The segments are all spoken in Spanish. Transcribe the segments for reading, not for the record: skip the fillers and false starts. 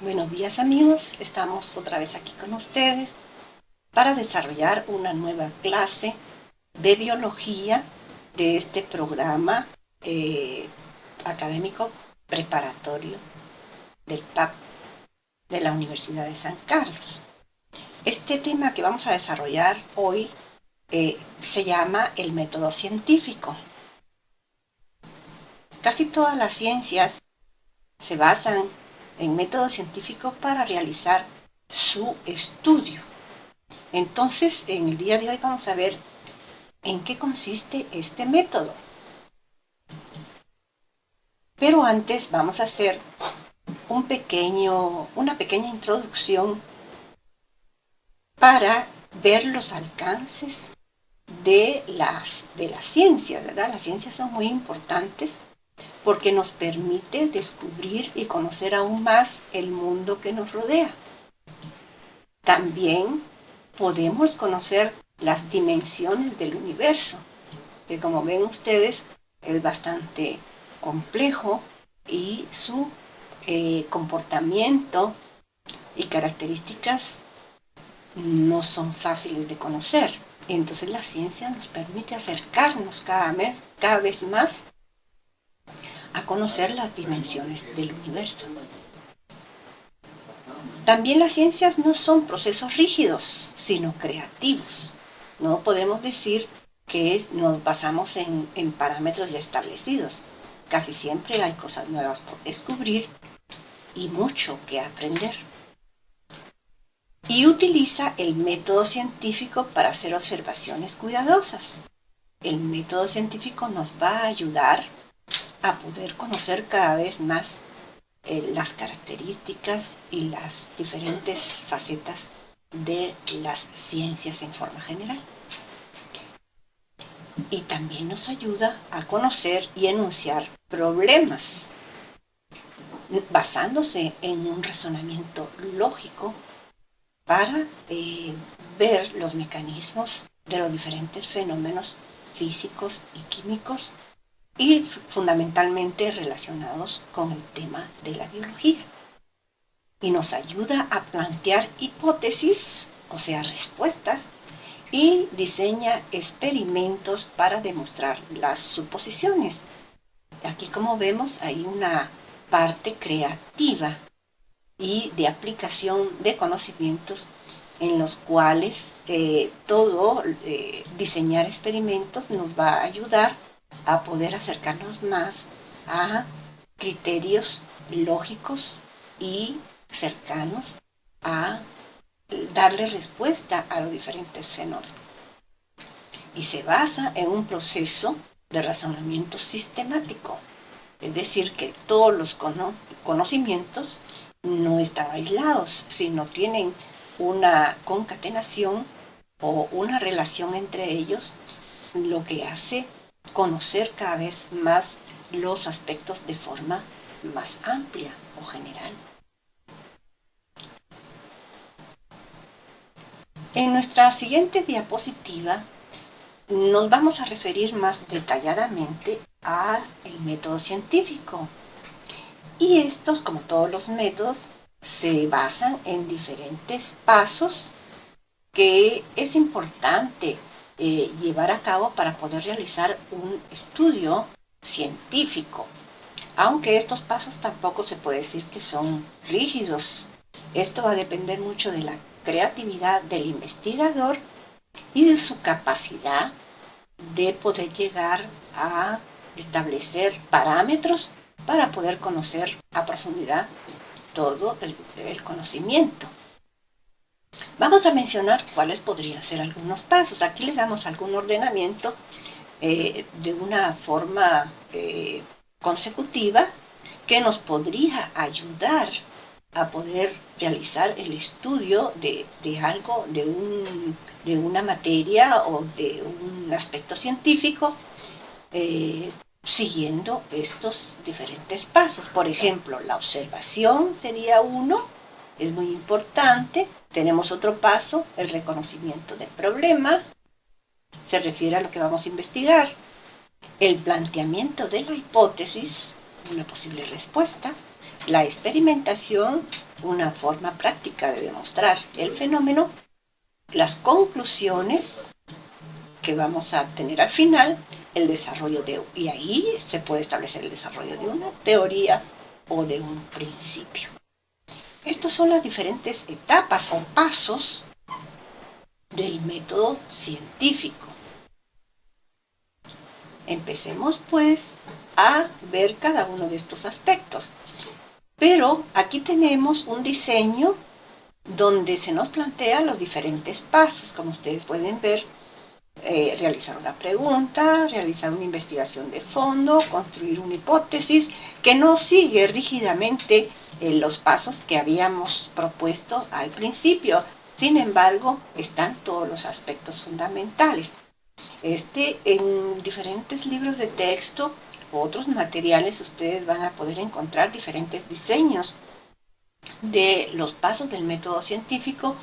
Buenos días amigos, estamos otra vez aquí con ustedes para desarrollar una nueva clase de biología de este programa académico preparatorio del PAP de la Universidad de San Carlos. Este tema que vamos a desarrollar hoy se llama el método científico. Casi todas las ciencias se basan en método científico para realizar su estudio. Entonces, en el día de hoy vamos a ver en qué consiste este método. Pero antes vamos a hacer una pequeña introducción para ver los alcances de las ciencias, ¿verdad? Las ciencias son muy importantes porque nos permite descubrir y conocer aún más el mundo que nos rodea. También podemos conocer las dimensiones del universo, que como ven ustedes es bastante complejo y su comportamiento y características no son fáciles de conocer. Entonces la ciencia nos permite acercarnos cada vez más a conocer las dimensiones del universo. También las ciencias no son procesos rígidos, sino creativos. No podemos decir que nos basamos en parámetros ya establecidos. Casi siempre hay cosas nuevas por descubrir y mucho que aprender. Y utiliza el método científico para hacer observaciones cuidadosas. El método científico nos va a ayudar a poder conocer cada vez más las características y las diferentes facetas de las ciencias en forma general. Y también nos ayuda a conocer y enunciar problemas, basándose en un razonamiento lógico para ver los mecanismos de los diferentes fenómenos físicos y químicos y fundamentalmente relacionados con el tema de la biología. Y nos ayuda a plantear hipótesis, o sea, respuestas, y diseña experimentos para demostrar las suposiciones. Aquí, como vemos, hay una parte creativa y de aplicación de conocimientos en los cuales diseñar experimentos nos va a ayudar a poder acercarnos más a criterios lógicos y cercanos a darle respuesta a los diferentes fenómenos. Y se basa en un proceso de razonamiento sistemático, es decir, que todos los conocimientos no están aislados, sino tienen una concatenación o una relación entre ellos, lo que hace conocer cada vez más los aspectos de forma más amplia o general. En nuestra siguiente diapositiva nos vamos a referir más detalladamente al método científico. Y estos, como todos los métodos, se basan en diferentes pasos que es importante llevar a cabo para poder realizar un estudio científico. Aunque estos pasos tampoco se puede decir que son rígidos. Esto va a depender mucho de la creatividad del investigador y de su capacidad de poder llegar a establecer parámetros para poder conocer a profundidad todo el conocimiento. Vamos a mencionar cuáles podrían ser algunos pasos. Aquí le damos algún ordenamiento de una forma consecutiva que nos podría ayudar a poder realizar el estudio de algo, de una materia o de un aspecto científico, siguiendo estos diferentes pasos. Por ejemplo, la observación sería uno, es muy importante. Tenemos otro paso, el reconocimiento del problema, se refiere a lo que vamos a investigar. El planteamiento de la hipótesis, una posible respuesta. la experimentación, una forma práctica de demostrar el fenómeno, las conclusiones que vamos a obtener al final, el desarrollo y ahí se puede establecer el desarrollo de una teoría o de un principio. Estas son las diferentes etapas o pasos del método científico. Empecemos pues a ver cada uno de estos aspectos. Pero aquí tenemos un diseño donde se nos plantea los diferentes pasos, como ustedes pueden ver. Realizar una pregunta, realizar una investigación de fondo, construir una hipótesis que no sigue rígidamente los pasos que habíamos propuesto al principio. Sin embargo, están todos los aspectos fundamentales. En diferentes libros de texto u otros materiales ustedes van a poder encontrar diferentes diseños de los pasos del método científico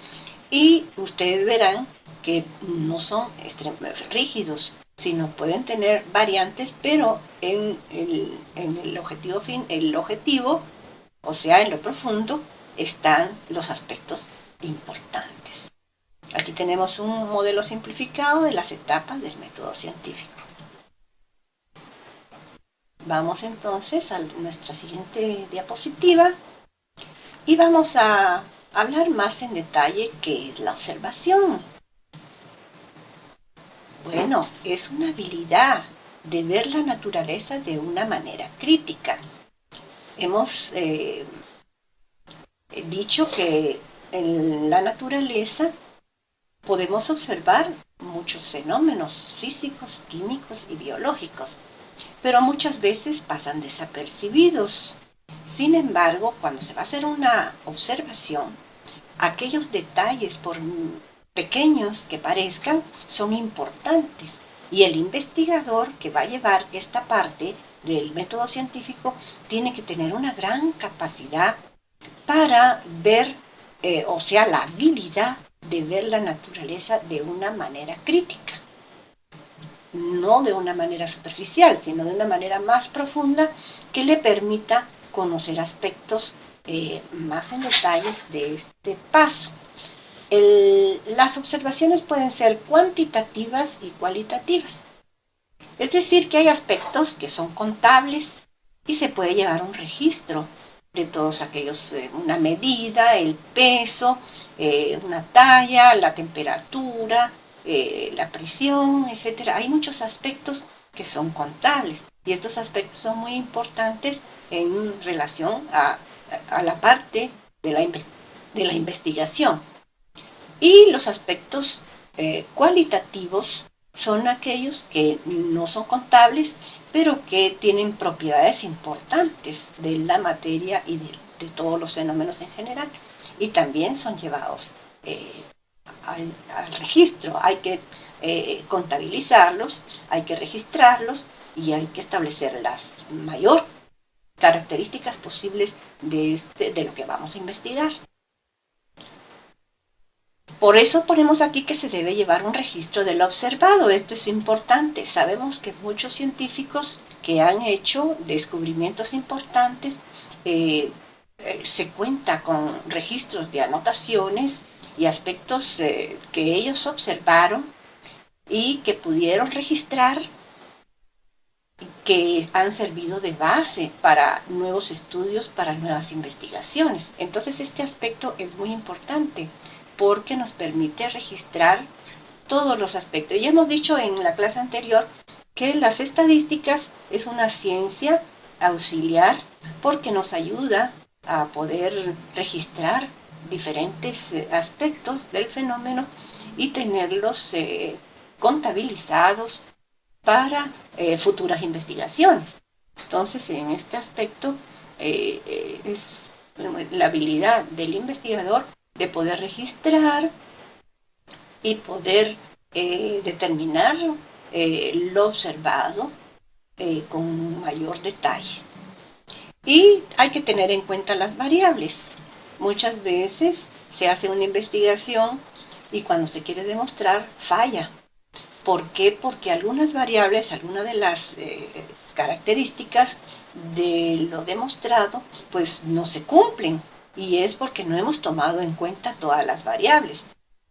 y ustedes verán que no son rígidos, sino pueden tener variantes, pero en el objetivo, o sea, en lo profundo, están los aspectos importantes. Aquí tenemos un modelo simplificado de las etapas del método científico. Vamos entonces a nuestra siguiente diapositiva y vamos a hablar más en detalle qué es la observación. Bueno, es una habilidad de ver la naturaleza de una manera crítica. Hemos dicho que en la naturaleza podemos observar muchos fenómenos físicos, químicos y biológicos, pero muchas veces pasan desapercibidos. Sin embargo, cuando se va a hacer una observación, aquellos detalles, por pequeños que parezcan, son importantes. Y el investigador que va a llevar esta parte del método científico tiene que tener una gran capacidad para ver, o sea, la habilidad de ver la naturaleza de una manera crítica. No de una manera superficial, sino de una manera más profunda que le permita conocer aspectos más en detalles de este paso. Las observaciones pueden ser cuantitativas y cualitativas. Es decir, que hay aspectos que son contables y se puede llevar un registro de todos aquellos, una medida, el peso, una talla, la temperatura, la presión, etcétera. Hay muchos aspectos que son contables y estos aspectos son muy importantes en relación a la parte de la investigación. Y los aspectos cualitativos son aquellos que no son contables, pero que tienen propiedades importantes de la materia y de todos los fenómenos en general. Y también son llevados al registro. Hay que contabilizarlos, hay que registrarlos y hay que establecer las mayor características posibles de lo que vamos a investigar. Por eso ponemos aquí que se debe llevar un registro de lo observado. Esto es importante. Sabemos que muchos científicos que han hecho descubrimientos importantes se cuenta con registros de anotaciones y aspectos que ellos observaron y que pudieron registrar, que han servido de base para nuevos estudios, para nuevas investigaciones. Entonces este aspecto es muy importante porque nos permite registrar todos los aspectos. Ya hemos dicho en la clase anterior que las estadísticas es una ciencia auxiliar porque nos ayuda a poder registrar diferentes aspectos del fenómeno y tenerlos contabilizados para futuras investigaciones. Entonces, en este aspecto es la habilidad del investigador de poder registrar y poder determinar lo observado con mayor detalle. Y hay que tener en cuenta las variables. Muchas veces se hace una investigación y cuando se quiere demostrar falla. ¿Por qué? Porque algunas variables, algunas de las características de lo demostrado pues no se cumplen, y es porque no hemos tomado en cuenta todas las variables.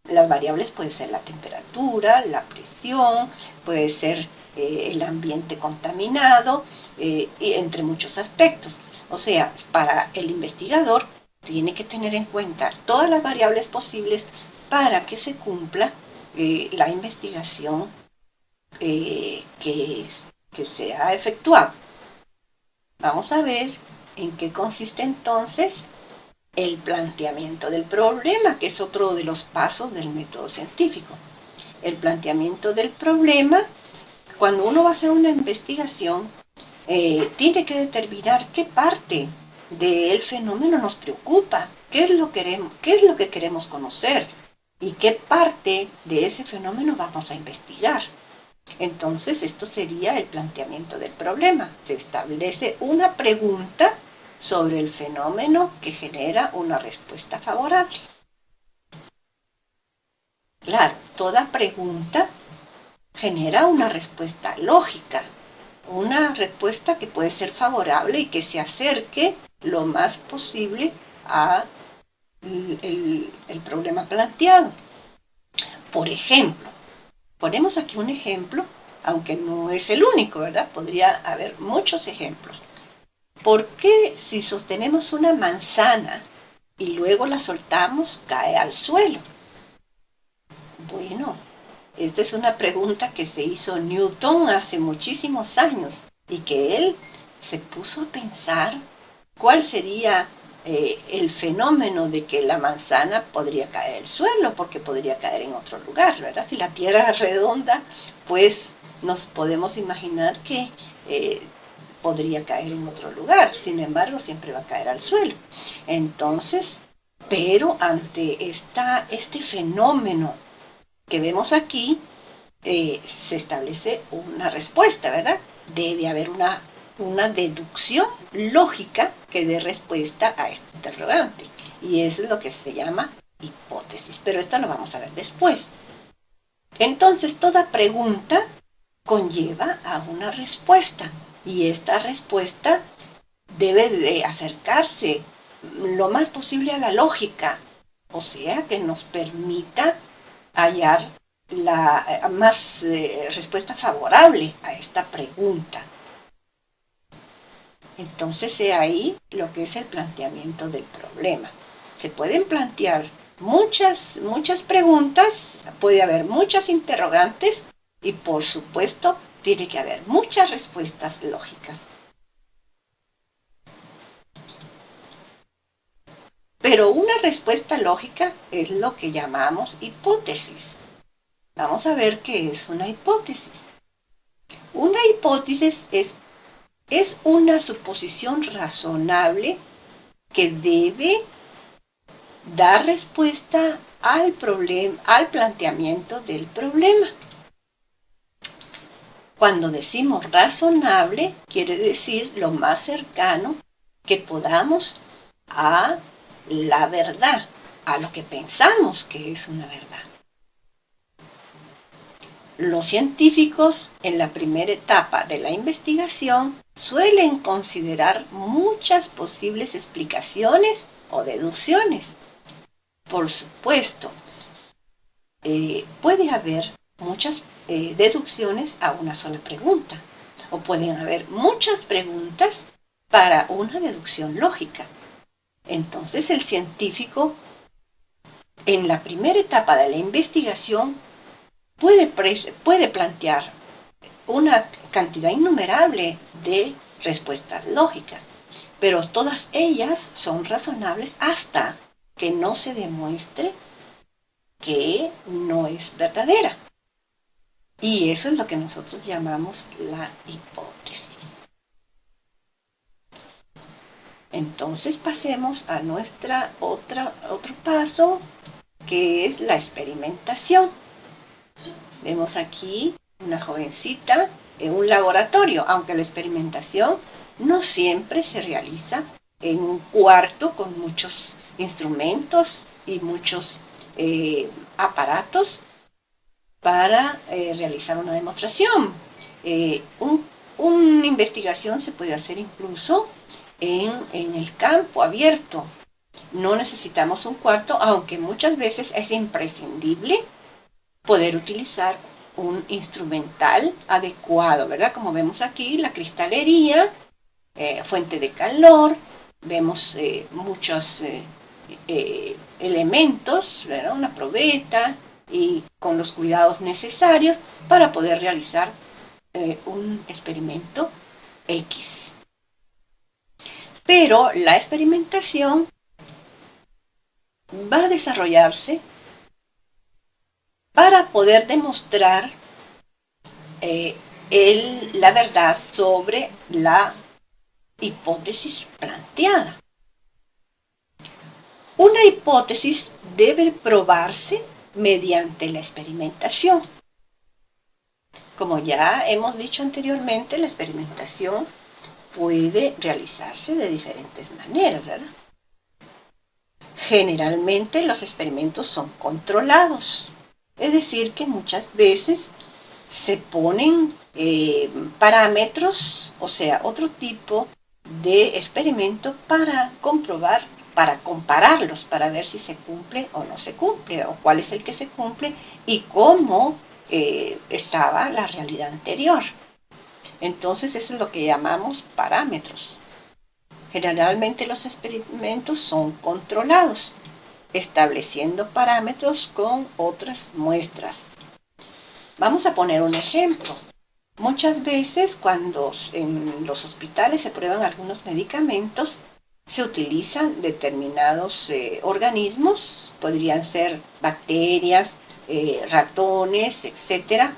Las variables pueden ser la temperatura, la presión, puede ser el ambiente contaminado, entre muchos aspectos. O sea, para el investigador tiene que tener en cuenta todas las variables posibles para que se cumpla la investigación que se ha efectuado. Vamos a ver en qué consiste entonces el planteamiento del problema, que es otro de los pasos del método científico. El planteamiento del problema, cuando uno va a hacer una investigación, tiene que determinar qué parte del fenómeno nos preocupa, qué es lo que queremos conocer y qué parte de ese fenómeno vamos a investigar. Entonces, esto sería el planteamiento del problema. Se establece una pregunta sobre el fenómeno que genera una respuesta favorable. Claro, toda pregunta genera una respuesta lógica, una respuesta que puede ser favorable y que se acerque lo más posible a el problema planteado. Por ejemplo, ponemos aquí un ejemplo, aunque no es el único, ¿verdad? Podría haber muchos ejemplos. ¿Por qué si sostenemos una manzana y luego la soltamos, cae al suelo? Bueno, esta es una pregunta que se hizo Newton hace muchísimos años y que él se puso a pensar cuál sería el fenómeno de que la manzana podría caer al suelo, porque podría caer en otro lugar, ¿verdad? Si la Tierra es redonda, pues nos podemos imaginar que podría caer en otro lugar, sin embargo siempre va a caer al suelo. Entonces, pero ante este fenómeno que vemos aquí, se establece una respuesta, ¿verdad? Debe haber una deducción lógica que dé respuesta a este interrogante, y eso es lo que se llama hipótesis, pero esto lo vamos a ver después. Entonces, toda pregunta conlleva a una respuesta, y esta respuesta debe de acercarse lo más posible a la lógica, o sea, que nos permita hallar la más respuesta favorable a esta pregunta. Entonces, ahí lo que es el planteamiento del problema. Se pueden plantear muchas preguntas, puede haber muchas interrogantes y, por supuesto, tiene que haber muchas respuestas lógicas. Pero una respuesta lógica es lo que llamamos hipótesis. Vamos a ver qué es una hipótesis. Una hipótesis es una suposición razonable que debe dar respuesta al planteamiento del problema. Cuando decimos razonable, quiere decir lo más cercano que podamos a la verdad, a lo que pensamos que es una verdad. Los científicos, en la primera etapa de la investigación, suelen considerar muchas posibles explicaciones o deducciones. Por supuesto, puede haber muchas deducciones a una sola pregunta, o pueden haber muchas preguntas para una deducción lógica. Entonces, el científico, en la primera etapa de la investigación, puede plantear una cantidad innumerable de respuestas lógicas, pero todas ellas son razonables hasta que no se demuestre que no es verdadera. Y eso es lo que nosotros llamamos la hipótesis. Entonces pasemos a otro paso, que es la experimentación. Vemos aquí una jovencita en un laboratorio, aunque la experimentación no siempre se realiza en un cuarto con muchos instrumentos y muchos aparatos para realizar una demostración. Una investigación se puede hacer incluso en el campo abierto. No necesitamos un cuarto, aunque muchas veces es imprescindible poder utilizar un instrumental adecuado, ¿verdad? Como vemos aquí, la cristalería, fuente de calor, vemos muchos elementos, ¿verdad? Una probeta y con los cuidados necesarios para poder realizar un experimento X. Pero la experimentación va a desarrollarse para poder demostrar la verdad sobre la hipótesis planteada. Una hipótesis debe probarse mediante la experimentación. Como ya hemos dicho anteriormente, la experimentación puede realizarse de diferentes maneras, ¿verdad? Generalmente los experimentos son controlados, es decir, que muchas veces se ponen parámetros, o sea, otro tipo de experimento para comprobar, para compararlos, para ver si se cumple o no se cumple, o cuál es el que se cumple y cómo estaba la realidad anterior. Entonces eso es lo que llamamos parámetros. Generalmente los experimentos son controlados, estableciendo parámetros con otras muestras. Vamos a poner un ejemplo. Muchas veces cuando en los hospitales se prueban algunos medicamentos, se utilizan determinados organismos, podrían ser bacterias, ratones, etcétera,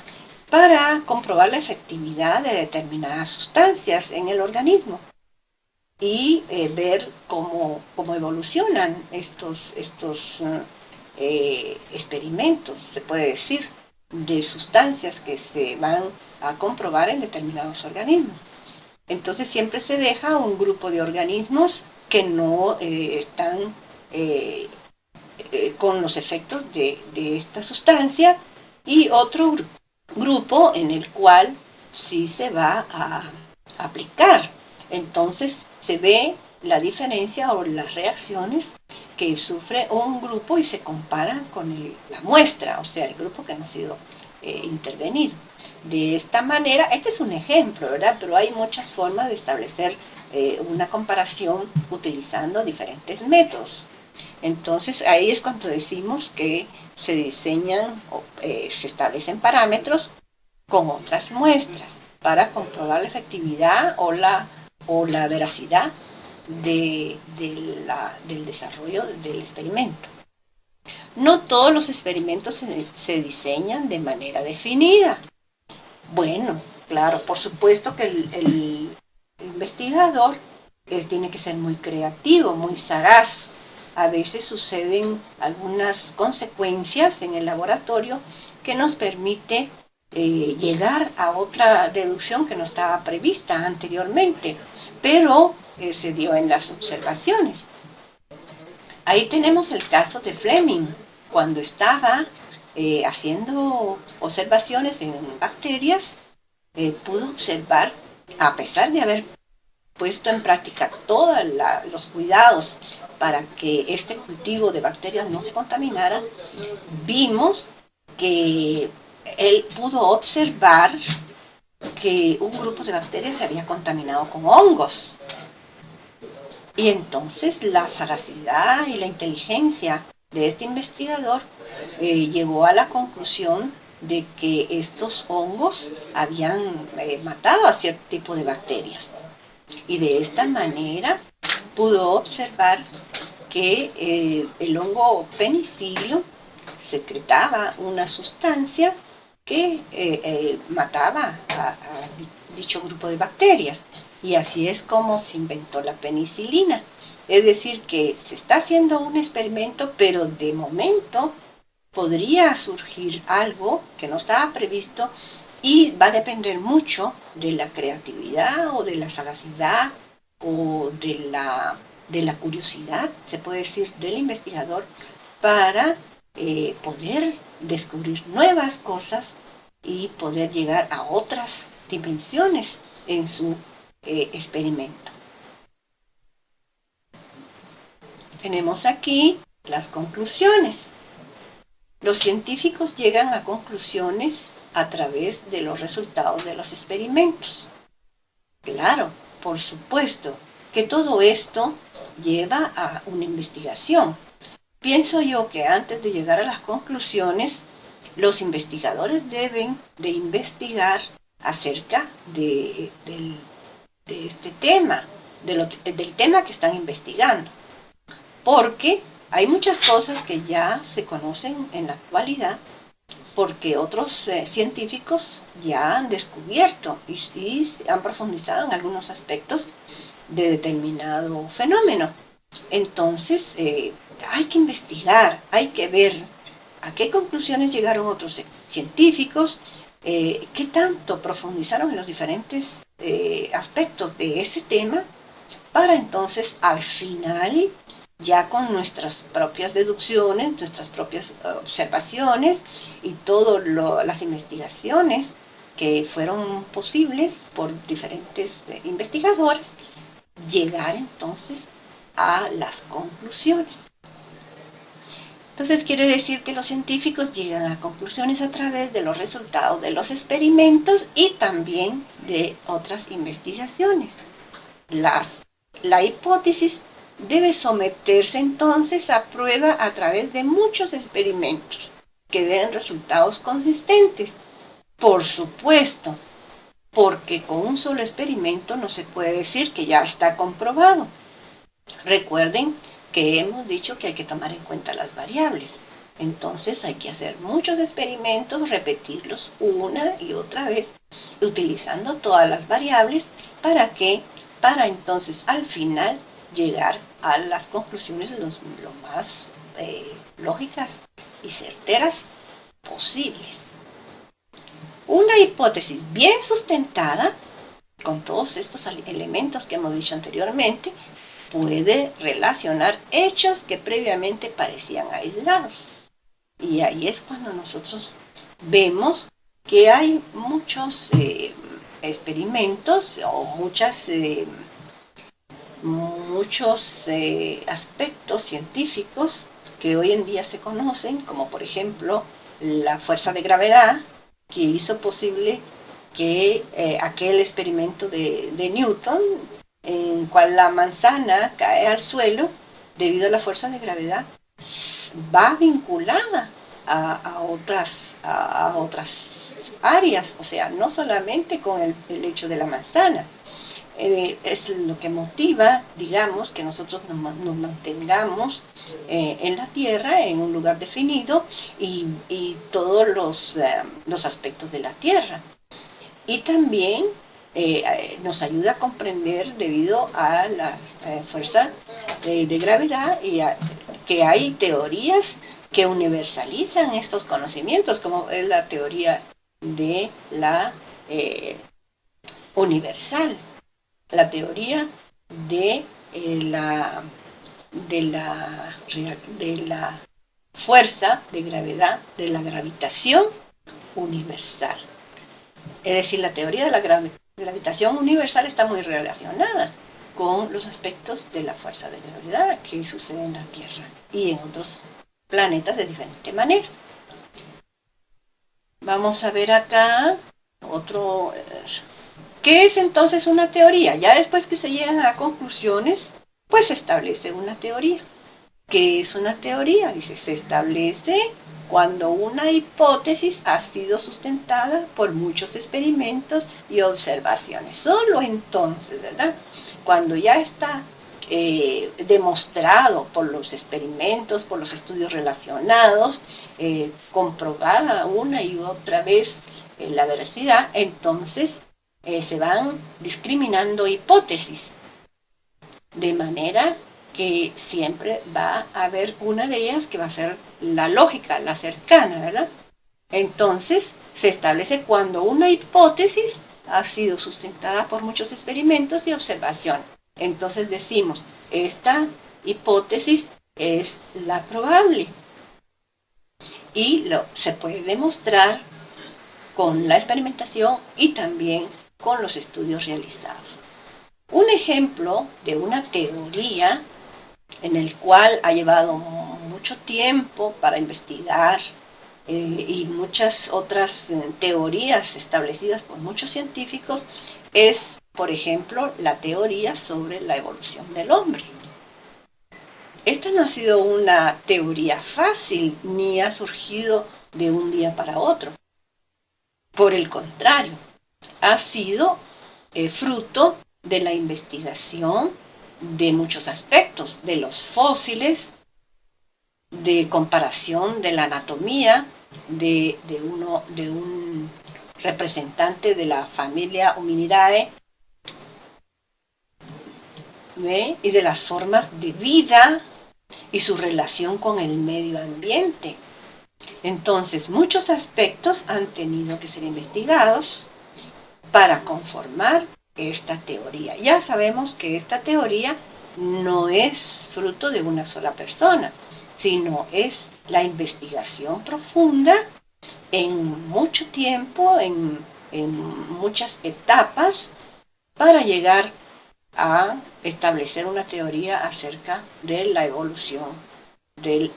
para comprobar la efectividad de determinadas sustancias en el organismo y ver cómo evolucionan estos experimentos, se puede decir, de sustancias que se van a comprobar en determinados organismos. Entonces siempre se deja un grupo de organismos que no están con los efectos de esta sustancia y otro grupo en el cual sí se va a aplicar. Entonces se ve la diferencia o las reacciones que sufre un grupo y se compara con la muestra, o sea, el grupo que no ha sido intervenido. De esta manera, este es un ejemplo, ¿verdad? Pero hay muchas formas de establecer una comparación utilizando diferentes métodos. Entonces, ahí es cuando decimos que se diseñan, se establecen parámetros con otras muestras para comprobar la efectividad o la veracidad del desarrollo del experimento. No todos los experimentos se diseñan de manera definida. Bueno, claro, por supuesto que el investigador tiene que ser muy creativo, muy sagaz. A veces suceden algunas consecuencias en el laboratorio que nos permite llegar a otra deducción que no estaba prevista anteriormente, pero se dio en las observaciones. Ahí tenemos el caso de Fleming, cuando estaba haciendo observaciones en bacterias, pudo observar, a pesar de haber puesto en práctica todos los cuidados para que este cultivo de bacterias no se contaminara, vimos que él pudo observar que un grupo de bacterias se había contaminado con hongos. Y entonces la sagacidad y la inteligencia de este investigador llegó a la conclusión de que estos hongos habían matado a cierto tipo de bacterias. Y de esta manera pudo observar que el hongo penicilio secretaba una sustancia que mataba a dicho grupo de bacterias. Y así es como se inventó la penicilina. Es decir, que se está haciendo un experimento, pero de momento podría surgir algo que no estaba previsto y va a depender mucho de la creatividad o de la sagacidad o de la curiosidad, se puede decir, del investigador para poder descubrir nuevas cosas y poder llegar a otras dimensiones en su experimento. Tenemos aquí las conclusiones. Los científicos llegan a conclusiones a través de los resultados de los experimentos. Claro, por supuesto, que todo esto lleva a una investigación. Pienso yo que antes de llegar a las conclusiones, los investigadores deben de investigar acerca de este tema, del tema que están investigando. Porque hay muchas cosas que ya se conocen en la actualidad, porque otros científicos ya han descubierto y han profundizado en algunos aspectos de determinado fenómeno. Entonces, hay que investigar, hay que ver a qué conclusiones llegaron otros científicos, qué tanto profundizaron en los diferentes aspectos de ese tema, para entonces al final, ya con nuestras propias deducciones, nuestras propias observaciones y todas las investigaciones que fueron posibles por diferentes investigadores, llegar entonces a las conclusiones. Entonces quiere decir que los científicos llegan a conclusiones a través de los resultados de los experimentos y también de otras investigaciones. La hipótesis debe someterse entonces a prueba a través de muchos experimentos que den resultados consistentes. Por supuesto, porque con un solo experimento no se puede decir que ya está comprobado. Recuerden que hemos dicho que hay que tomar en cuenta las variables. Entonces hay que hacer muchos experimentos, repetirlos una y otra vez, utilizando todas las variables para entonces al final llegar a las conclusiones lo más lógicas y certeras posibles. Una hipótesis bien sustentada, con todos estos elementos que hemos dicho anteriormente, puede relacionar hechos que previamente parecían aislados. Y ahí es cuando nosotros vemos que hay muchos experimentos o muchos aspectos científicos que hoy en día se conocen, como por ejemplo la fuerza de gravedad, que hizo posible que aquel experimento de Newton, en cual la manzana cae al suelo debido a la fuerza de gravedad, va vinculada a otras áreas, o sea, no solamente con el hecho de la manzana. Es lo que motiva, digamos, que nosotros nos mantengamos en la Tierra, en un lugar definido, y todos los aspectos de la Tierra. Y también nos ayuda a comprender, debido a la fuerza de gravedad, que hay teorías que universalizan estos conocimientos, como es la teoría de la universal, la teoría de la fuerza de gravedad, de la gravitación universal. Es decir, la teoría de la gravitación universal está muy relacionada con los aspectos de la fuerza de gravedad que sucede en la Tierra y en otros planetas de diferente manera. Vamos a ver acá otro. ¿Qué es entonces una teoría? Ya después que se llegan a conclusiones, pues se establece una teoría. ¿Qué es una teoría? Dice, se establece cuando una hipótesis ha sido sustentada por muchos experimentos y observaciones. Solo entonces, ¿verdad? Cuando ya está demostrado por los experimentos, por los estudios relacionados, comprobada una y otra vez la veracidad, entonces se van discriminando hipótesis, de manera que siempre va a haber una de ellas que va a ser la lógica, la cercana, ¿verdad? Entonces, se establece cuando una hipótesis ha sido sustentada por muchos experimentos y observaciones. Entonces decimos, esta hipótesis es la probable. Y se puede demostrar con la experimentación y también con los estudios realizados. Un ejemplo de una teoría en el cual ha llevado mucho tiempo para investigar y muchas otras teorías establecidas por muchos científicos es, por ejemplo, la teoría sobre la evolución del hombre. Esta no ha sido una teoría fácil ni ha surgido de un día para otro. Por el contrario, ha sido fruto de la investigación de muchos aspectos, de los fósiles, de comparación de la anatomía de un representante de la familia Hominidae, ¿ve? Y de las formas de vida y su relación con el medio ambiente. Entonces, muchos aspectos han tenido que ser investigados para conformar esta teoría. Ya sabemos que esta teoría no es fruto de una sola persona, sino es la investigación profunda en mucho tiempo, en muchas etapas, para llegar a establecer una teoría acerca de la evolución, del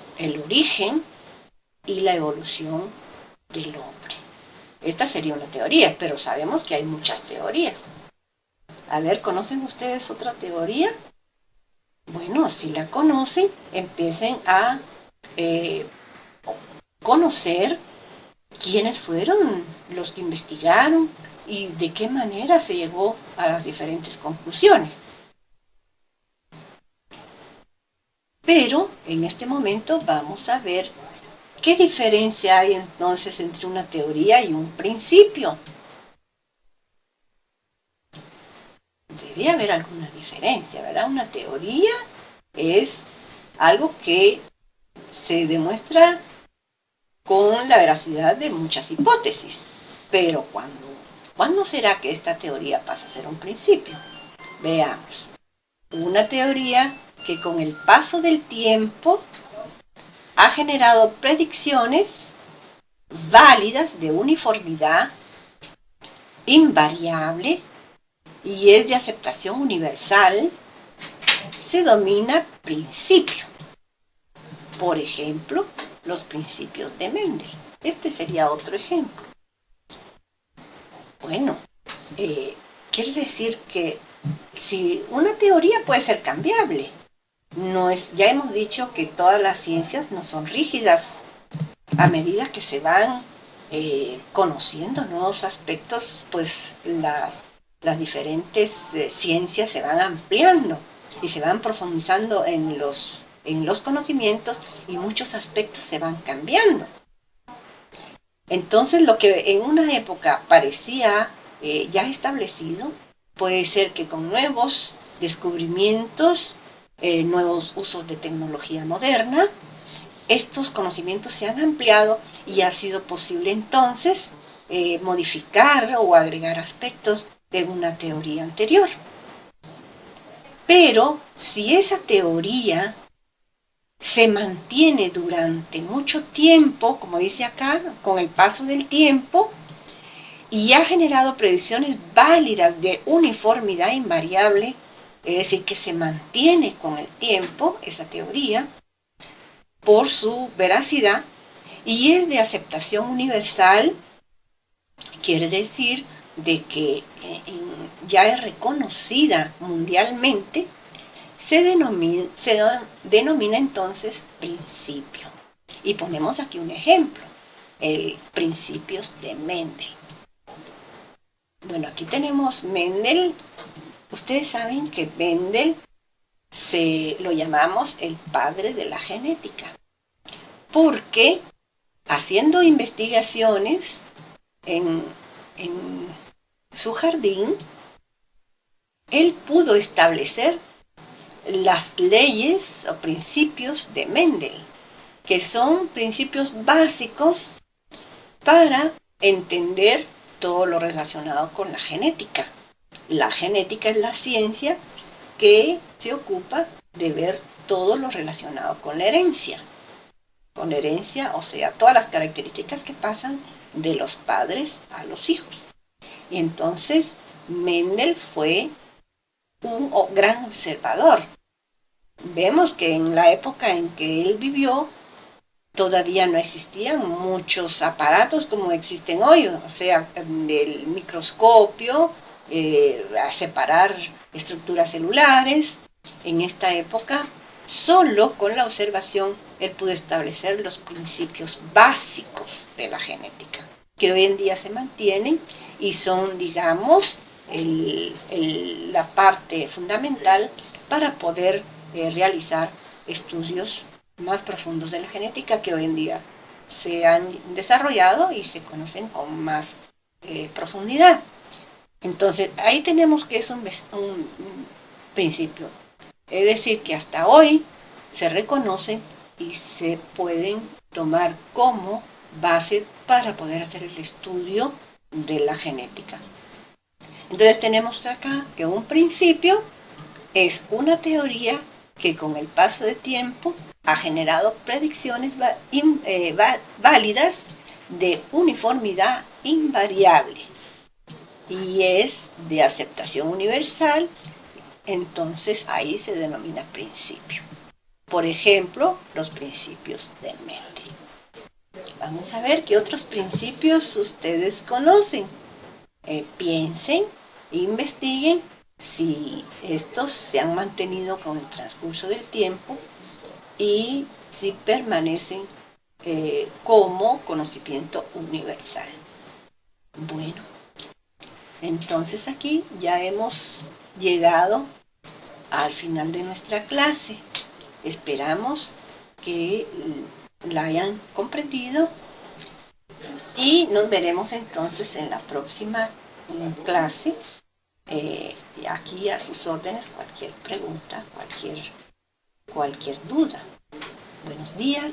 origen y la evolución del hombre. Esta sería una teoría, pero sabemos que hay muchas teorías. A ver, ¿conocen ustedes otra teoría? Bueno, si la conocen, empiecen a conocer quiénes fueron los que investigaron y de qué manera se llegó a las diferentes conclusiones. Pero en este momento vamos a ver qué diferencia hay entonces entre una teoría y un principio. Debe haber alguna diferencia, ¿verdad? Una teoría es algo que se demuestra con la veracidad de muchas hipótesis. Pero ¿cuándo será que esta teoría pasa a ser un principio? Veamos. Una teoría que con el paso del tiempo ha generado predicciones válidas de uniformidad invariable y es de aceptación universal, se denomina principio. Por ejemplo, los principios de Mendel. Este sería otro ejemplo. Bueno, quiere decir que si una teoría puede ser cambiable, ya hemos dicho que todas las ciencias no son rígidas. A medida que se van conociendo nuevos aspectos, pues las diferentes ciencias se van ampliando y se van profundizando en los conocimientos y muchos aspectos se van cambiando. Entonces, lo que en una época parecía ya establecido, puede ser que con nuevos descubrimientos, nuevos usos de tecnología moderna, estos conocimientos se han ampliado y ha sido posible entonces modificar o agregar aspectos de una teoría anterior. Pero si esa teoría se mantiene durante mucho tiempo, como dice acá, con el paso del tiempo, y ha generado predicciones válidas de uniformidad invariable, es decir, que se mantiene con el tiempo esa teoría por su veracidad y es de aceptación universal, quiere decir de que ya es reconocida mundialmente, se denomina entonces principio. Y ponemos aquí un ejemplo, el principios de Mendel. Bueno, aquí tenemos Mendel. Ustedes saben que Mendel lo llamamos el padre de la genética, porque haciendo investigaciones en su jardín, él pudo establecer las leyes o principios de Mendel, que son principios básicos para entender todo lo relacionado con la genética. La genética es la ciencia que se ocupa de ver todo lo relacionado con la herencia. Con la herencia, o sea, todas las características que pasan de los padres a los hijos. Y entonces Mendel fue un gran observador. Vemos que en la época en que él vivió todavía no existían muchos aparatos como existen hoy, o sea, el microscopio, a separar estructuras celulares. En esta época, solo con la observación, él pudo establecer los principios básicos de la genética, que hoy en día se mantienen y son, digamos, la parte fundamental para poder realizar estudios más profundos de la genética que hoy en día se han desarrollado y se conocen con más profundidad. Entonces, ahí tenemos que es un principio. Es decir, que hasta hoy se reconocen y se pueden tomar como base para poder hacer el estudio de la genética. Entonces tenemos acá que un principio es una teoría que con el paso de tiempo ha generado predicciones válidas de uniformidad invariable y es de aceptación universal, entonces ahí se denomina principio. Por ejemplo, los principios de Mendel. Vamos a ver qué otros principios ustedes conocen. Piensen, investiguen si estos se han mantenido con el transcurso del tiempo y si permanecen como conocimiento universal. Bueno, entonces aquí ya hemos llegado al final de nuestra clase. Esperamos que la hayan comprendido y nos veremos entonces en la próxima clase. Aquí a sus órdenes, cualquier pregunta, cualquier duda. Buenos días.